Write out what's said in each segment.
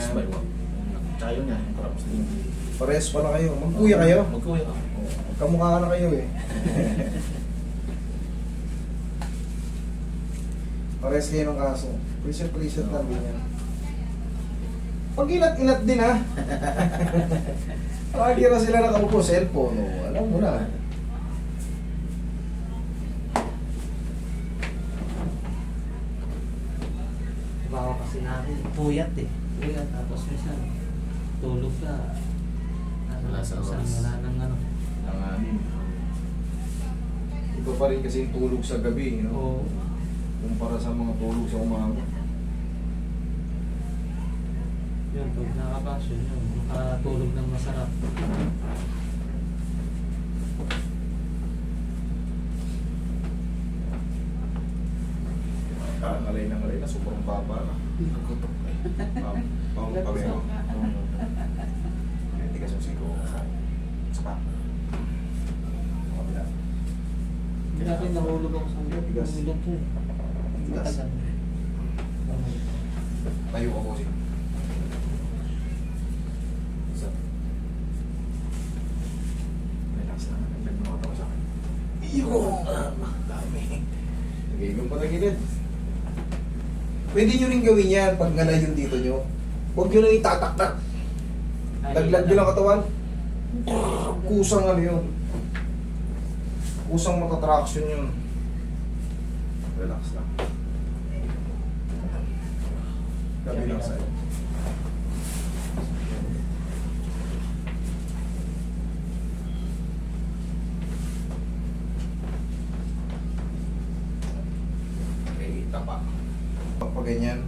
Cross by one. Tsaka yun yan, yung cross din. Pares pala kayo. Magkuya kayo? Magkuya ka. Kamukha na kayo eh. Pares kayo ng kaso. Preset lang din yan. Pag inat-inat din ha. Lagi na sila nakaupo cellphone. Oh. Alam mo na. Bawa kasi namin, puyat eh. Puyat, tapos minsan, tulog ka. Wala sa minsan, oras. wala nang ano. Nanganin. Iba pa rin kasi yung tulog sa gabi, no? Oo. Kumpara sa mga tulog sa umaga. Yun, pag nakabasyon yun, makatulog ng masarap. Ngalay na sobrang baba na. Nagkutok ka. Pang pabero. Hindi ka susiko. Saka. Kabila. Dati nahulog ako sa mga Tigas. umilag ko eh. Tigas. Matagal. Tayo ka po siya. Relax lang. Naglag mo katawa sa akin. Iyo! Dami. Nagiging pa na gilid. Pwede nyo rin gawin yan pag ngalay yung dito nyo. Huwag nyo na itataktak. Laglag nyo lang katawan. Kusang ano yun. Kusang matatraction yun. Relax lang. Kabilang sa'yo. Okay, tapa. Pag ganyan.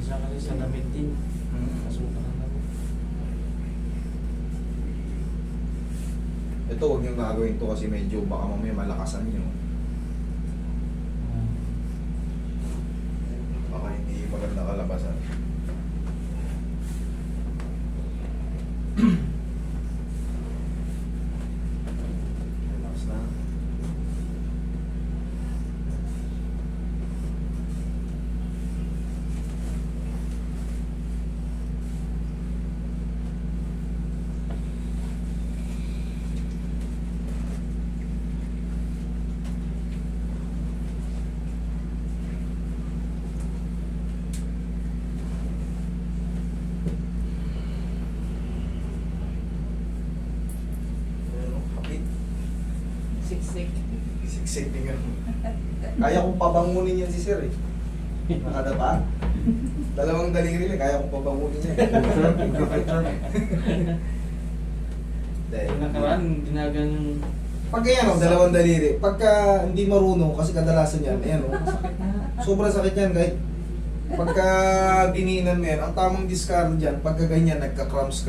Isa kasi sa lamig din. Kasukan ng lamig. Ito, huwag nyo gagawin to kasi medyo baka mamaya malakasan nyo. Baka hindi maganda kalabasan. Relax na. Ano, kapit. Siksik. Siksik din yan. Kaya kong pabangunin yan si Sir eh. Nakadapa. Dalawang daliri lang, kaya kong pabangunin yan. Dahil Yung nakaraan, ginaganong pag yan dalawang daliri, pagka hindi marunong, kasi kadalasan yan, ayan o, masakit na. sobrang sakit yan kahit pagka diniinan mo yan, ang tamang discard dyan, pagka ganyan, nagka-cramps.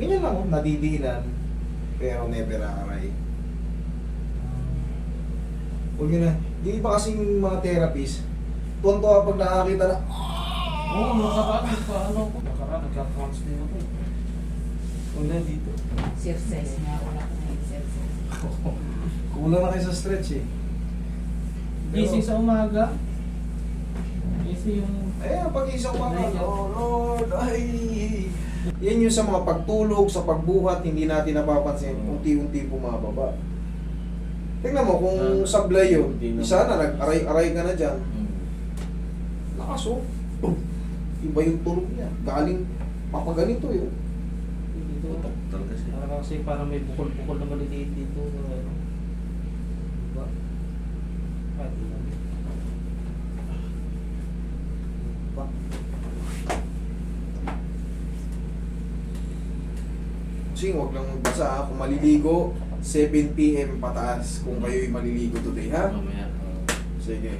Ganyan lang o, nadidiinan, pero never aaray. Huwag yun na, yung iba kasing mga therapist, tuwan-tuwa pag nakakita na, Oo, nakaraan, nagka-crunch din ako. Una dito. Exercise nga, wala ko na exercise. kulang na kayo sa stretch eh. Gising sa umaga. Gising yung... Pag isang mga, oh Lord, ay. Yan yung sa mga pagtulog, sa pagbuhat, hindi natin napapansin, unti-unti bumababa. Tingnan mo, kung sablay yun, isa na, nag-aray-aray ka na dyan. Lakas oh. Iba yung tulog niya. Galing, papaganito yun. Dito. Talaga siya. Parang kasi parang may bukol-bukol na maliliit dito. Ano? Diba? Ah, di ba? Diba? Kasi huwag lang magbasa ha. Kung maliligo, 7 PM pataas kung kayo'y maliligo today ha. Mamaya. Sige.